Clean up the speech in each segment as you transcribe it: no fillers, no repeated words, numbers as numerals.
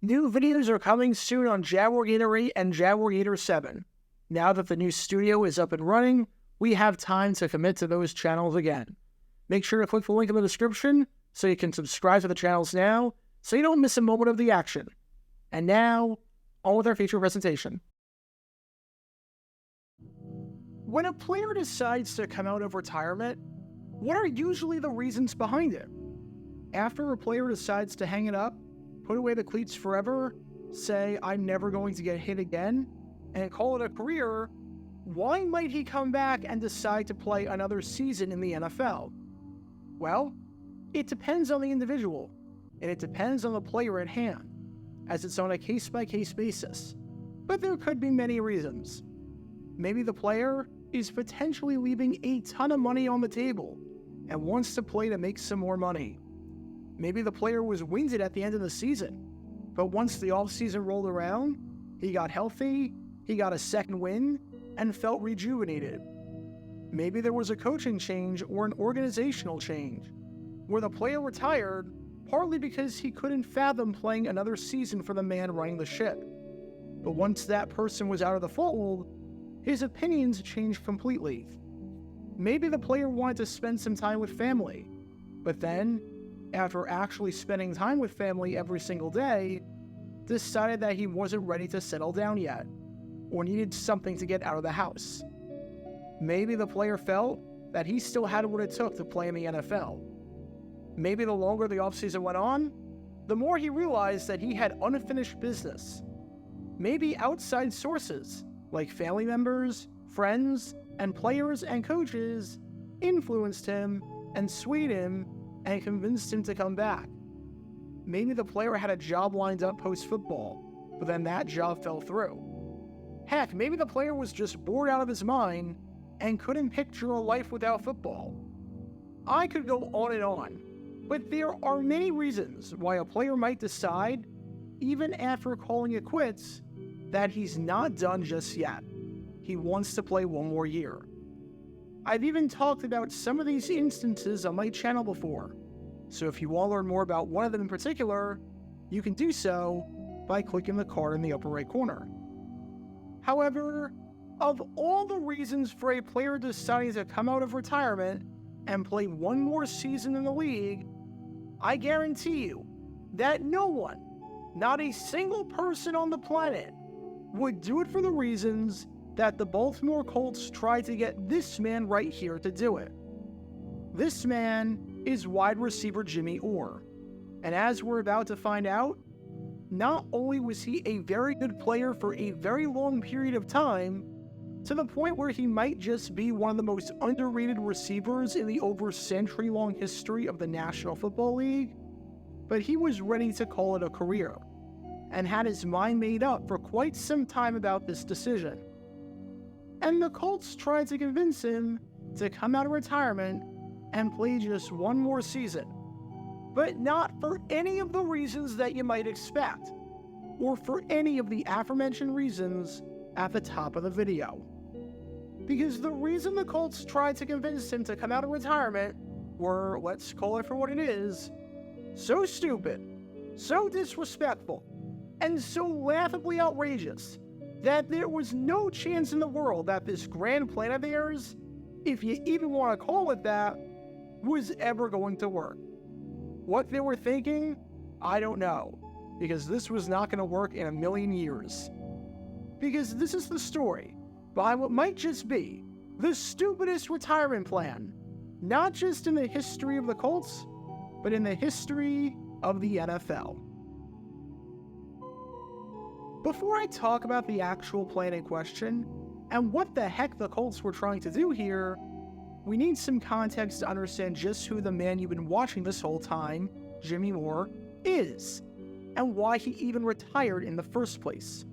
New videos are coming soon on Jaguar Gator 8 and Jaguar Gator 7. Now that the new studio is up and running, we have time to commit to those channels again. Make sure to click the link in the description so you can subscribe to the channels now so you don't miss a moment of the action. And now, on with our feature presentation. When a player decides to come out of retirement, what are usually the reasons behind it? After a player decides to hang it up, put away the cleats forever, say, "I'm never going to get hit again," and call it a career, why might he come back and decide to play another season in the NFL? Well, it depends on the individual, and it depends on the player at hand, as it's on a case-by-case basis. But there could be many reasons. Maybe the player is potentially leaving a ton of money on the table and wants to play to make some more money. Maybe the player was winded at the end of the season, but once the offseason rolled around, he got healthy, he got a second win, and felt rejuvenated. Maybe there was a coaching change or an organizational change, where the player retired partly because he couldn't fathom playing another season for the man running the ship. But once that person was out of the fold, his opinions changed completely. Maybe the player wanted to spend some time with family, but then, after actually spending time with family every single day, decided that he wasn't ready to settle down yet, or needed something to get out of the house. Maybe the player felt that he still had what it took to play in the NFL. Maybe the longer the offseason went on, the more he realized that he had unfinished business. Maybe outside sources, like family members, friends, and players and coaches, influenced him and swayed him and convinced him to come back. Maybe the player had a job lined up post-football, but then that job fell through. Heck, maybe the player was just bored out of his mind and couldn't picture a life without football. I could go on and on, but there are many reasons why a player might decide, even after calling it quits, that he's not done just yet. He wants to play one more year. I've even talked about some of these instances on my channel before, so if you want to learn more about one of them in particular, you can do so by clicking the card in the upper right corner. However, of all the reasons for a player deciding to come out of retirement and play one more season in the league, I guarantee you that no one, not a single person on the planet, would do it for the reasons that the Baltimore Colts tried to get this man right here to do it. This man is wide receiver Jimmy Orr, and as we're about to find out, not only was he a very good player for a very long period of time, to the point where he might just be one of the most underrated receivers in the over century-long history of the National Football League, but he was ready to call it a career, and had his mind made up for quite some time about this decision. And the Colts tried to convince him to come out of retirement and play just one more season, but not for any of the reasons that you might expect, or for any of the aforementioned reasons at the top of the video. Because the reason the Colts tried to convince him to come out of retirement were, let's call it for what it is, so stupid, so disrespectful, and so laughably outrageous that there was no chance in the world that this grand plan of theirs, if you even want to call it that, was ever going to work. What they were thinking, I don't know, because this was not going to work in a million years. Because this is the story behind what might just be the stupidest retirement plan, not just in the history of the Colts, but in the history of the NFL. Before I talk about the actual plan in question, and what the heck the Colts were trying to do here, we need some context to understand just who the man you've been watching this whole time, Jimmy Orr, is, and why he even retired in the first place.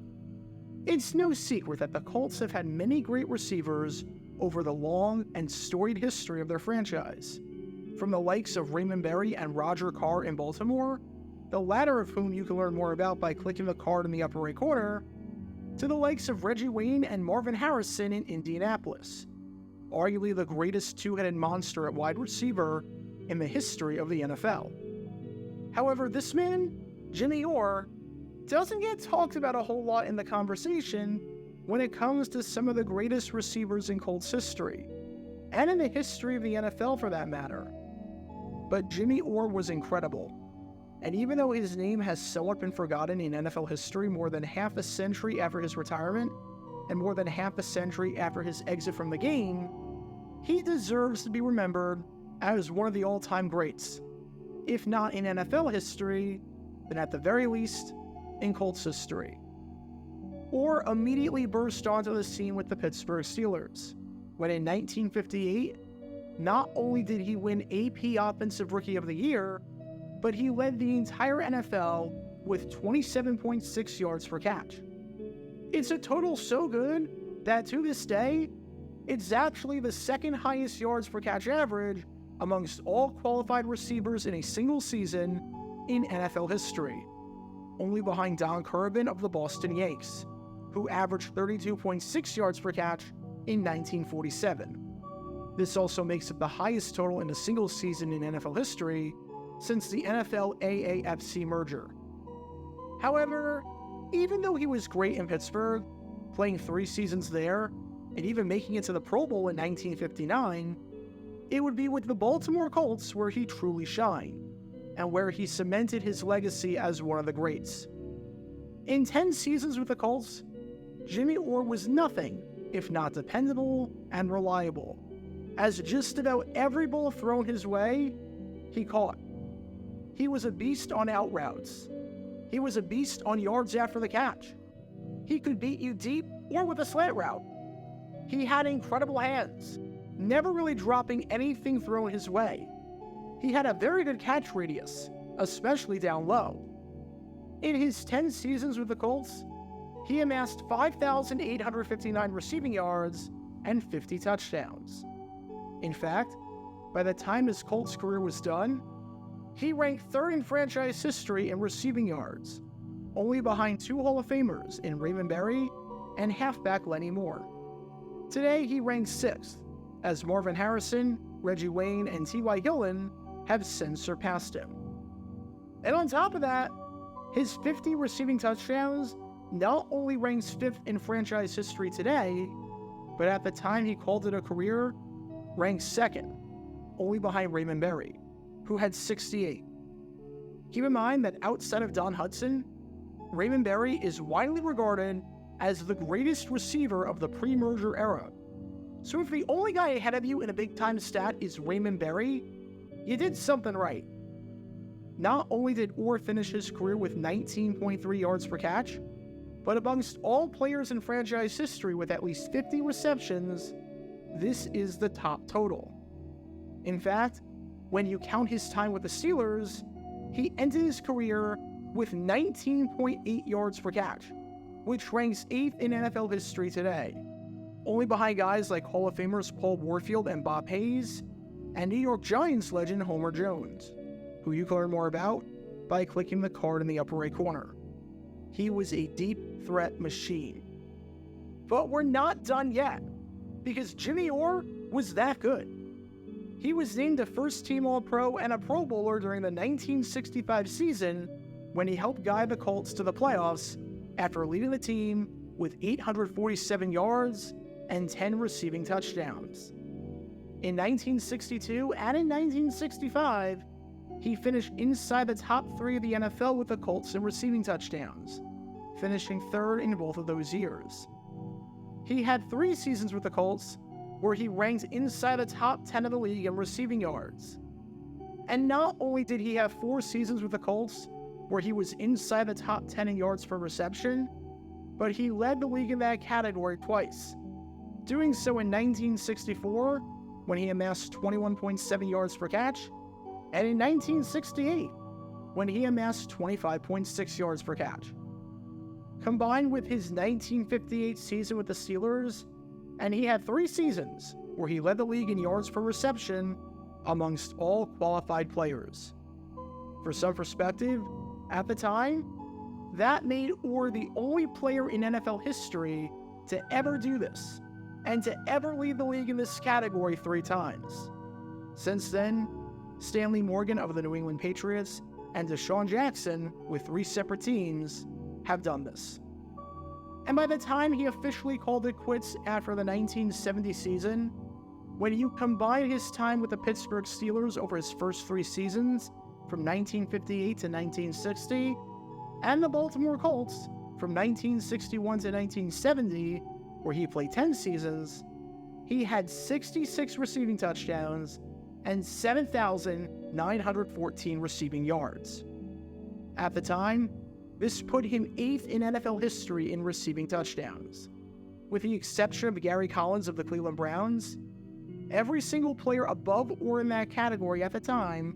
It's no secret that the Colts have had many great receivers over the long and storied history of their franchise, from the likes of Raymond Berry and Roger Carr in Baltimore, the latter of whom you can learn more about by clicking the card in the upper right corner, to the likes of Reggie Wayne and Marvin Harrison in Indianapolis, arguably the greatest two-headed monster at wide receiver in the history of the NFL. However, this man, Jimmy Orr, doesn't get talked about a whole lot in the conversation when it comes to some of the greatest receivers in Colts history, and in the history of the NFL for that matter. But Jimmy Orr was incredible, and even though his name has somewhat been forgotten in NFL history more than half a century after his retirement, and more than half a century after his exit from the game, he deserves to be remembered as one of the all-time greats, if not in NFL history, then at the very least, in Colts history. Orr immediately burst onto the scene with the Pittsburgh Steelers, when in 1958, not only did he win AP Offensive Rookie of the Year, but he led the entire NFL with 27.6 yards per catch. It's a total so good that to this day, it's actually the second highest yards per catch average amongst all qualified receivers in a single season in NFL history, only behind Don McCafferty of the Boston Yankees, who averaged 32.6 yards per catch in 1947. This also makes it the highest total in a single season in NFL history since the NFL-AAFC merger. However, even though he was great in Pittsburgh, playing 3 seasons there, and even making it to the Pro Bowl in 1959, it would be with the Baltimore Colts where he truly shined, and where he cemented his legacy as one of the greats. In 10 seasons with the Colts, Jimmy Orr was nothing if not dependable and reliable, as just about every ball thrown his way, he caught. He was a beast on out routes. He was a beast on yards after the catch. He could beat you deep or with a slant route. He had incredible hands, never really dropping anything thrown his way. He had a very good catch radius, especially down low. In his 10 seasons with the Colts, he amassed 5,859 receiving yards and 50 touchdowns. In fact, by the time his Colts career was done, he ranked 3rd in franchise history in receiving yards, only behind 2 Hall of Famers in Raymond Berry and halfback Lenny Moore. Today, he ranks 6th, as Marvin Harrison, Reggie Wayne, and T.Y. Hilton have since surpassed him. And on top of that, his 50 receiving touchdowns not only ranks 5th in franchise history today, but at the time he called it a career, ranks 2nd, only behind Raymond Berry, who had 68. Keep in mind that outside of Don Hutson, Raymond Berry is widely regarded as the greatest receiver of the pre-merger era. So if the only guy ahead of you in a big-time stat is Raymond Berry, you did something right. Not only did Orr finish his career with 19.3 yards per catch, but amongst all players in franchise history with at least 50 receptions, this is the top total. In fact, when you count his time with the Steelers, he ended his career with 19.8 yards per catch, which ranks 8th in NFL history today, only behind guys like Hall of Famers Paul Warfield and Bob Hayes, and New York Giants legend Homer Jones, who you can learn more about by clicking the card in the upper right corner. He was a deep threat machine. But we're not done yet, because Jimmy Orr was that good. He was named a first-team All-Pro and a Pro Bowler during the 1965 season when he helped guide the Colts to the playoffs after leading the team with 847 yards and 10 receiving touchdowns. In 1962 and in 1965, he finished inside the top 3 of the NFL with the Colts in receiving touchdowns, finishing 3rd in both of those years. He had 3 seasons with the Colts where he ranked inside the top 10 of the league in receiving yards. And not only did he have 4 seasons with the Colts where he was inside the top 10 in yards per reception, but he led the league in that category twice, doing so in 1964 when he amassed 21.7 yards per catch, and in 1968 when he amassed 25.6 yards per catch. Combined with his 1958 season with the Steelers, and he had 3 seasons where he led the league in yards per reception amongst all qualified players. For some perspective, at the time, that made Orr the only player in NFL history to ever do this, and to ever lead the league in this category 3 times. Since then, Stanley Morgan of the New England Patriots and Deshaun Jackson, with 3 separate teams, have done this. And by the time he officially called it quits after the 1970 season, when you combine his time with the Pittsburgh Steelers over his first 3 seasons, from 1958 to 1960, and the Baltimore Colts from 1961 to 1970, where he played 10 seasons, he had 66 receiving touchdowns and 7,914 receiving yards. At the time, this put him 8th in NFL history in receiving touchdowns. With the exception of Gary Collins of the Cleveland Browns, every single player above or in that category at the time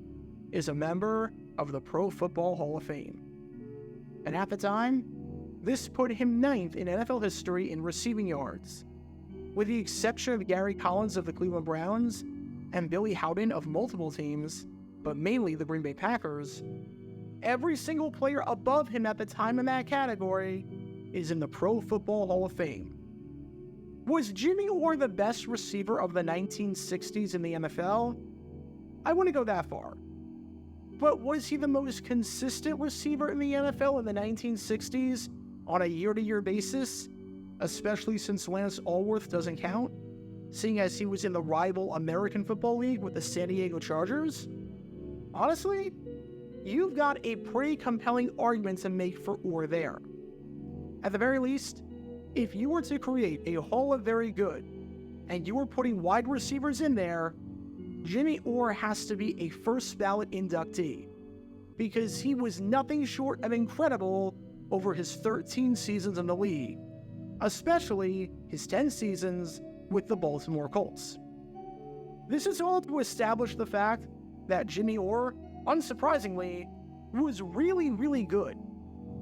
is a member of the Pro Football Hall of Fame. And at the time, this put him 9th in NFL history in receiving yards. With the exception of Gary Collins of the Cleveland Browns and Billy Howden of multiple teams, but mainly the Green Bay Packers, every single player above him at the time in that category is in the Pro Football Hall of Fame. Was Jimmy Orr the best receiver of the 1960s in the NFL? I wouldn't go that far. But was he the most consistent receiver in the NFL in the 1960s on a year-to-year basis, especially since Lance Allworth doesn't count, seeing as he was in the rival American Football League with the San Diego Chargers? Honestly, you've got a pretty compelling argument to make for Orr there. At the very least, if you were to create a Hall of Very Good, and you were putting wide receivers in there, Jimmy Orr has to be a first ballot inductee, because he was nothing short of incredible over his 13 seasons in the league, especially his 10 seasons with the Baltimore Colts. This is all to establish the fact that Jimmy Orr, unsurprisingly, was really, really good.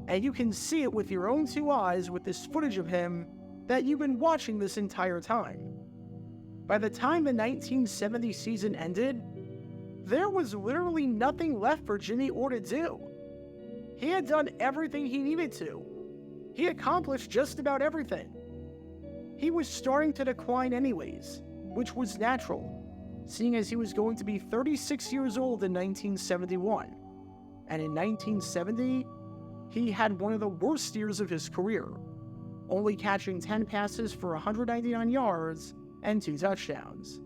And you can see it with your own 2 eyes with this footage of him that you've been watching this entire time. By the time the 1970 season ended, there was literally nothing left for Jimmy Orr to do. He had done everything he needed to. He accomplished just about everything. He was starting to decline anyways, which was natural, seeing as he was going to be 36 years old in 1971. And in 1970, he had one of the worst years of his career, only catching 10 passes for 199 yards and 2 touchdowns.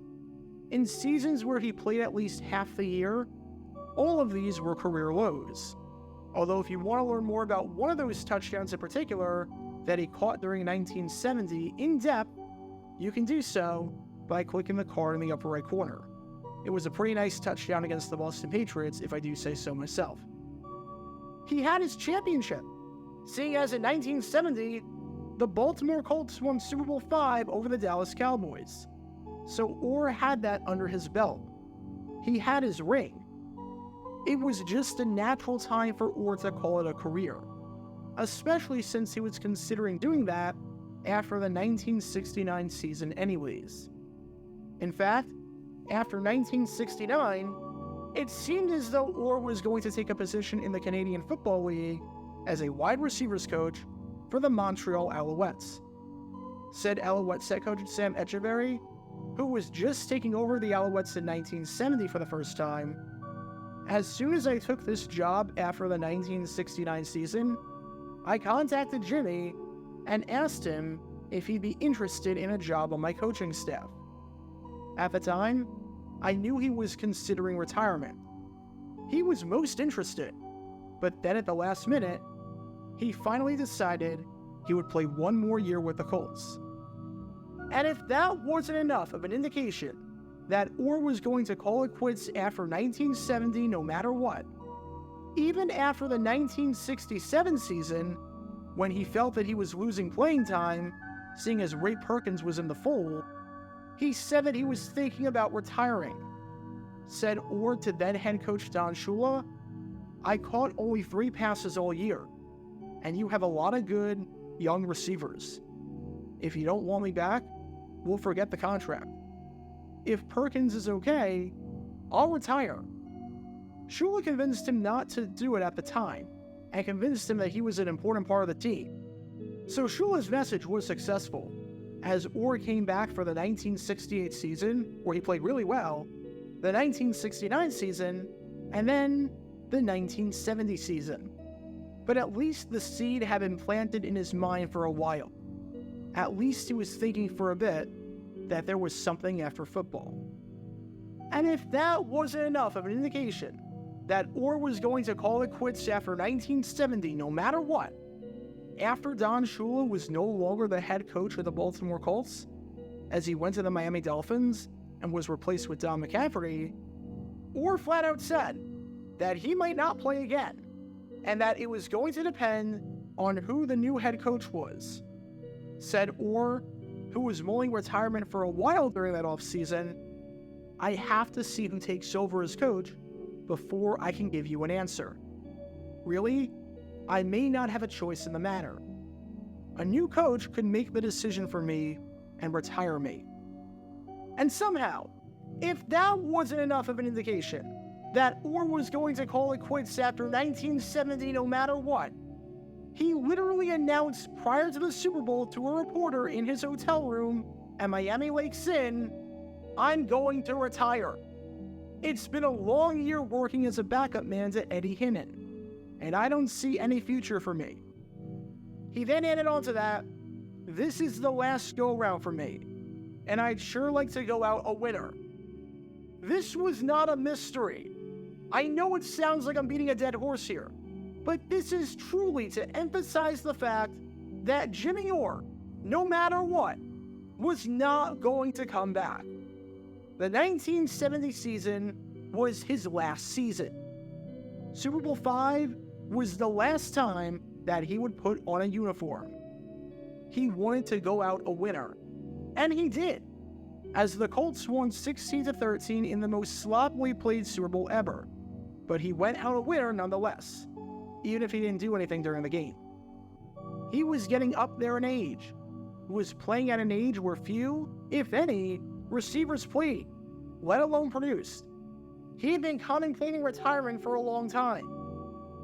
In seasons where he played at least half the year, all of these were career lows. Although if you want to learn more about one of those touchdowns in particular that he caught during 1970 in depth, you can do so by clicking the card in the upper right corner. It was a pretty nice touchdown against the Boston Patriots, if I do say so myself. He had his championship, seeing as in 1970, the Baltimore Colts won Super Bowl V over the Dallas Cowboys. So Orr had that under his belt. He had his ring. It was just a natural time for Orr to call it a career, especially since he was considering doing that after the 1969 season anyways. In fact, after 1969, it seemed as though Orr was going to take a position in the Canadian Football League as a wide receivers coach for the Montreal Alouettes. Said Alouettes head coach Sam Etcheverry, who was just taking over the Alouettes in 1970 for the first time, as soon as I took this job after the 1969 season, I contacted Jimmy and asked him if he'd be interested in a job on my coaching staff. At the time, I knew he was considering retirement. He was most interested, but then at the last minute, he finally decided he would play 1 more year with the Colts. And if that wasn't enough of an indication that Orr was going to call it quits after 1970 no matter what, even after the 1967 season, when he felt that he was losing playing time, seeing as Ray Perkins was in the fold, he said that he was thinking about retiring. Said Orr to then head coach Don Shula, "I caught only 3 passes all year, and you have a lot of good young receivers. If you don't want me back, we'll forget the contract. If Perkins is okay, I'll retire." Shula convinced him not to do it at the time, and convinced him that he was an important part of the team. So Shula's message was successful, as Orr came back for the 1968 season, where he played really well, the 1969 season, and then the 1970 season. But at least the seed had been planted in his mind for a while. At least he was thinking for a bit that there was something after football. And if that wasn't enough of an indication that Orr was going to call it quits after 1970 no matter what, after Don Shula was no longer the head coach of the Baltimore Colts, as he went to the Miami Dolphins and was replaced with Don McCafferty, Orr flat out said that he might not play again, and that it was going to depend on who the new head coach was. Said Orr, who was mulling retirement for a while during that offseason, "I have to see who takes over as coach before I can give you an answer. Really, I may not have a choice in the matter. A new coach could make the decision for me and retire me." And somehow, if that wasn't enough of an indication that Orr was going to call it quits after 1970 no matter what, he literally announced prior to the Super Bowl to a reporter in his hotel room at Miami Lakes Inn, "I'm going to retire. It's been a long year working as a backup man to Eddie Hinnon, and I don't see any future for me." He then added on to that, "This is the last go-round for me, and I'd sure like to go out a winner." This was not a mystery. I know it sounds like I'm beating a dead horse here, but this is truly to emphasize the fact that Jimmy Orr, no matter what, was not going to come back. The 1970 season was his last season. Super Bowl V was the last time that he would put on a uniform. He wanted to go out a winner, and he did, as the Colts won 16-13 in the most sloppily played Super Bowl ever. But he went out a winner nonetheless, even if he didn't do anything during the game. He was getting up there in age, was playing at an age where few, if any, receivers played, let alone produced. He had been contemplating retirement for a long time,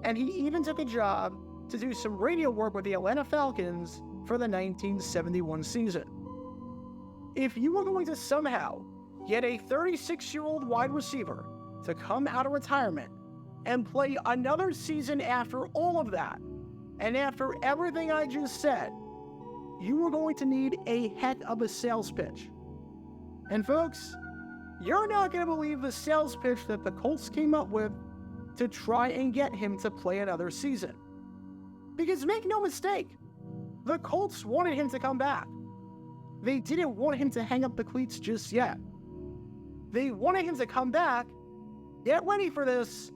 and he even took a job to do some radio work with the Atlanta Falcons for the 1971 season. If you were going to somehow get a 36-year-old wide receiver to come out of retirement and play another season after all of that, and after everything I just said, you were going to need a heck of a sales pitch. And folks, you're not going to believe the sales pitch that the Colts came up with to try and get him to play another season. Because make no mistake, the Colts wanted him to come back. They didn't want him to hang up the cleats just yet. They wanted him to come back, get ready for this,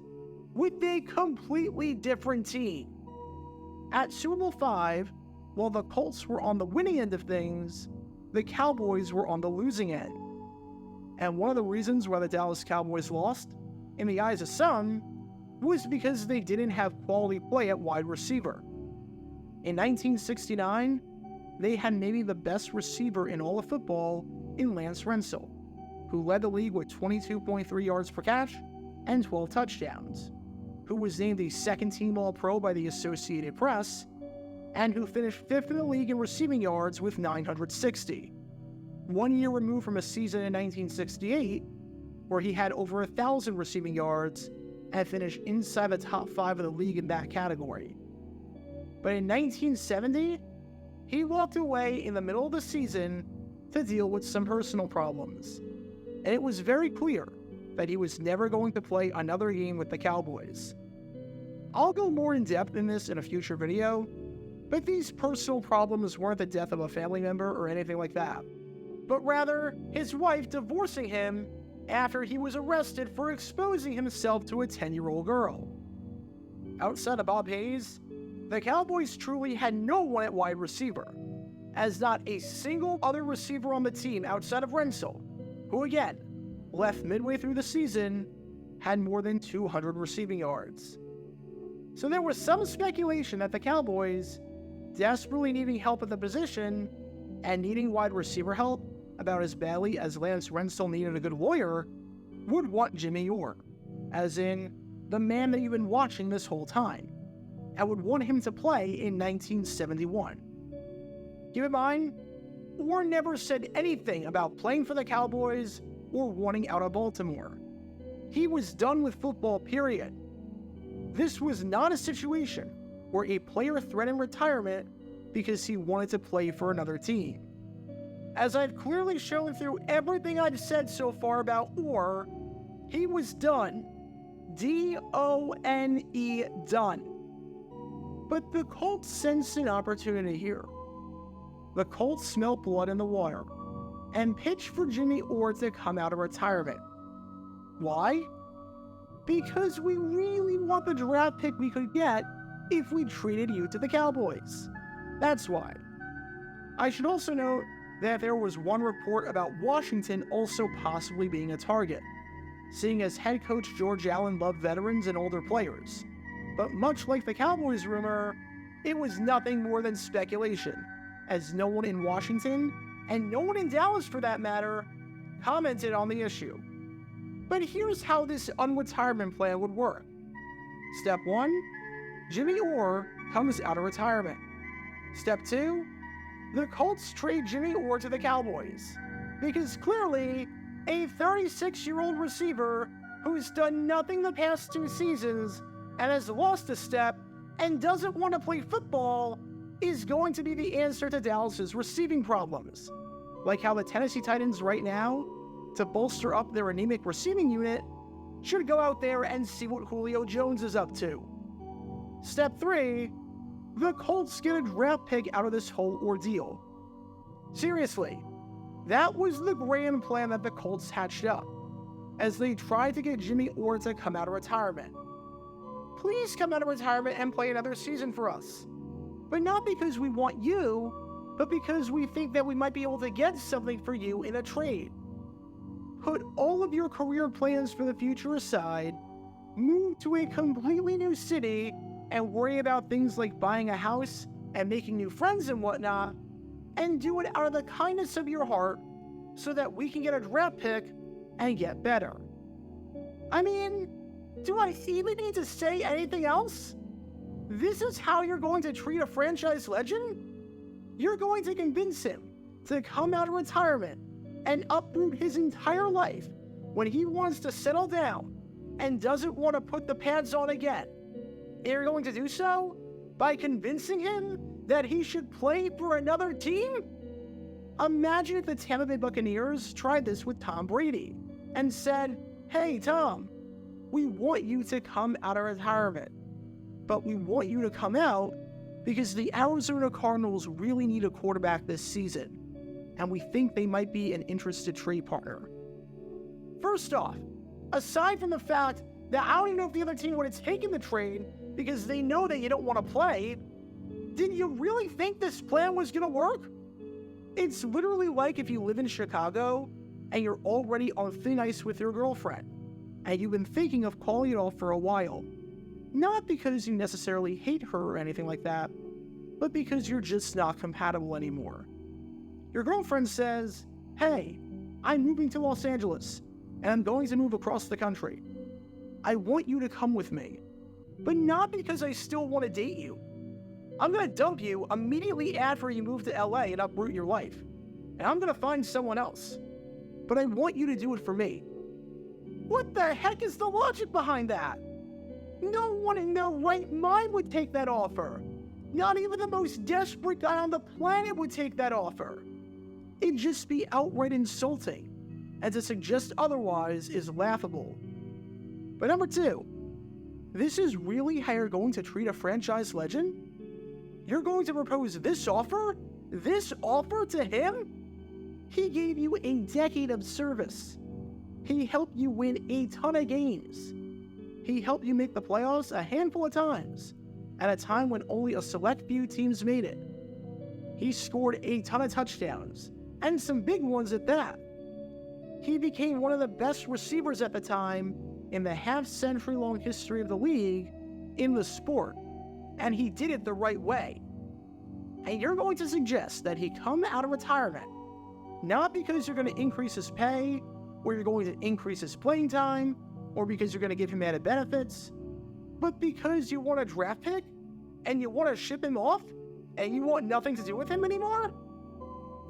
with a completely different team. At Super Bowl V, while the Colts were on the winning end of things, the Cowboys were on the losing end. And one of the reasons why the Dallas Cowboys lost, in the eyes of some, was because they didn't have quality play at wide receiver. In 1969, they had maybe the best receiver in all of football in Lance Rensel, who led the league with 22.3 yards per catch and 12 touchdowns, who was named a second-team All-Pro by the Associated Press, and who finished 5th in the league in receiving yards with 960. 1 year removed from a season in 1968, where he had over 1,000 receiving yards and finished inside the top 5 of the league in that category. But in 1970, he walked away in the middle of the season to deal with some personal problems. And it was very clear that he was never going to play another game with the Cowboys. I'll go more in depth in this in a future video, but these personal problems weren't the death of a family member or anything like that, but rather his wife divorcing him after he was arrested for exposing himself to a 10-year-old girl. Outside of Bob Hayes, the Cowboys truly had no one at wide receiver, as not a single other receiver on the team outside of Rensel, who again, left midway through the season, had more than 200 receiving yards. So there was some speculation that the Cowboys, desperately needing help at the position and needing wide receiver help about as badly as Lance Rensel needed a good lawyer, would want Jimmy Orr, as in the man that you've been watching this whole time, and would want him to play in 1971. Keep in mind, Orr never said anything about playing for the Cowboys or wanting out of Baltimore. He was done with football, period. This was not a situation where a player threatened retirement because he wanted to play for another team. As I've clearly shown through everything I've said so far about Orr, he was done. D-O-N-E, done. But the Colts sensed an opportunity here. The Colts smelt blood in the water and pitched for Jimmy Orr to come out of retirement. Why? Because we really want the draft pick we could get if we traded you to the Cowboys. That's why. I should also note that there was one report about Washington also possibly being a target, seeing as head coach George Allen loved veterans and older players. But much like the Cowboys rumor, it was nothing more than speculation, as no one in Washington, and no one in Dallas for that matter, commented on the issue. But here's how this unretirement plan would work. Step 1, Jimmy Orr comes out of retirement. Step 2, the Colts trade Jimmy Orr to the Cowboys, because clearly, a 36-year-old receiver who's done nothing the past 2 seasons and has lost a step and doesn't want to play football is going to be the answer to Dallas's receiving problems. Like how the Tennessee Titans right now, to bolster up their anemic receiving unit, should go out there and see what Julio Jones is up to. Step 3, the Colts get a draft pick out of this whole ordeal. Seriously, that was the grand plan that the Colts hatched up, as they tried to get Jimmy Orr to come out of retirement. Please come out of retirement and play another season for us. But not because we want you, but because we think that we might be able to get something for you in a trade. Put all of your career plans for the future aside, move to a completely new city, and worry about things like buying a house and making new friends and whatnot, and do it out of the kindness of your heart so that we can get a draft pick and get better. I mean, do I even need to say anything else? This is how you're going to treat a franchise legend? You're going to convince him to come out of retirement and uproot his entire life when he wants to settle down and doesn't want to put the pads on again. And you're going to do so by convincing him that he should play for another team? Imagine if the Tampa Bay Buccaneers tried this with Tom Brady and said, "Hey, Tom, we want you to come out of retirement, but we want you to come out because the Arizona Cardinals really need a quarterback this season, and we think they might be an interested trade partner." First off, aside from the fact that I don't even know if the other team would have taken the trade because they know that you don't want to play, did you really think this plan was going to work? It's literally like if you live in Chicago and you're already on thin ice with your girlfriend, and you've been thinking of calling it off for a while. Not because you necessarily hate her or anything like that, but because you're just not compatible anymore. Your girlfriend says, "Hey, I'm moving to Los Angeles, and I'm going to move across the country. I want you to come with me, but not because I still want to date you. I'm going to dump you immediately after you move to LA and uproot your life, and I'm going to find someone else. But I want you to do it for me." What the heck is the logic behind that? No one in their right mind would take that offer. Not even the most desperate guy on the planet would take that offer. It'd just be outright insulting, and to suggest otherwise is laughable. But number 2, this is really how you're going to treat a franchise legend? You're going to propose this offer? This offer to him? He gave you a decade of service. He helped you win a ton of games. He helped you make the playoffs a handful of times, at a time when only a select few teams made it. He scored a ton of touchdowns, and some big ones at that. He became one of the best receivers at the time in the half-century-long history of the league in the sport, and he did it the right way. And you're going to suggest that he come out of retirement, not because you're going to increase his pay, or you're going to increase his playing time, or because you're going to give him added benefits, but because you want a draft pick, and you want to ship him off, and you want nothing to do with him anymore?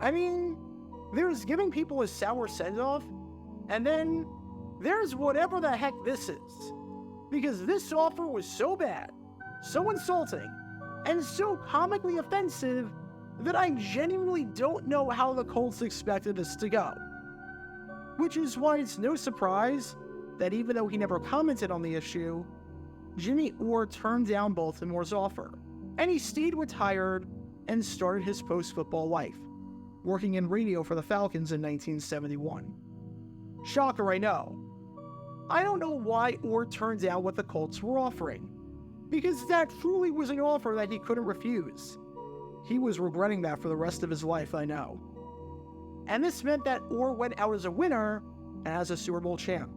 I mean, there's giving people a sour send-off, and then there's whatever the heck this is. Because this offer was so bad, so insulting, and so comically offensive that I genuinely don't know how the Colts expected this to go. Which is why it's no surprise that even though he never commented on the issue, Jimmy Orr turned down Baltimore's offer, and he stayed retired and started his post-football life, working in radio for the Falcons in 1971. Shocker, I know. I don't know why Orr turned down what the Colts were offering, because that truly was an offer that he couldn't refuse. He was regretting that for the rest of his life, I know. And this meant that Orr went out as a winner and as a Super Bowl champ,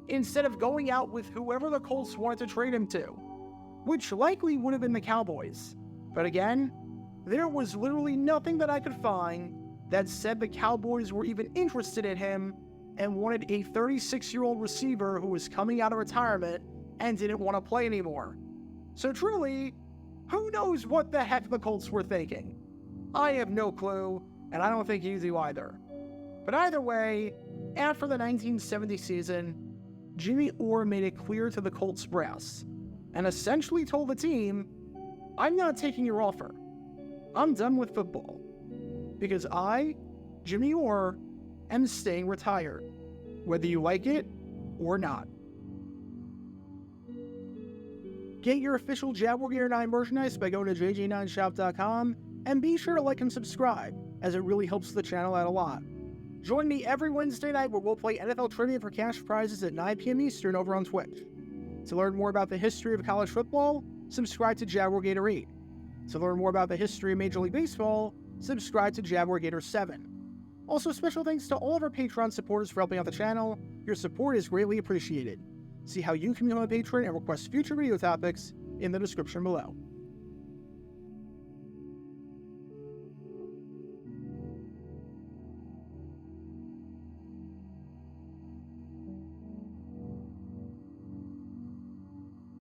instead of going out with whoever the Colts wanted to trade him to, which likely would have been the Cowboys. But again, there was literally nothing that I could find that said the Cowboys were even interested in him and wanted a 36-year-old receiver who was coming out of retirement and didn't want to play anymore. So truly, who knows what the heck the Colts were thinking? I have no clue, and I don't think you do either. But either way, after the 1970 season, Jimmy Orr made it clear to the Colts brass, and essentially told the team, I'm not taking your offer. I'm done with football. Because I, Jimmy Orr, am staying retired, whether you like it or not. Get your official Jaguar Gator 9 merchandise by going to jj9shop.com, and be sure to like and subscribe, as it really helps the channel out a lot. Join me every Wednesday night where we'll play NFL trivia for cash prizes at 9 p.m. Eastern over on Twitch. To learn more about the history of college football, subscribe to Jaguar Gator 8. To learn more about the history of Major League Baseball, subscribe to Jaguar Gator 7. Also, special thanks to all of our Patreon supporters for helping out the channel. Your support is greatly appreciated. See how you can become a patron and request future video topics in the description below.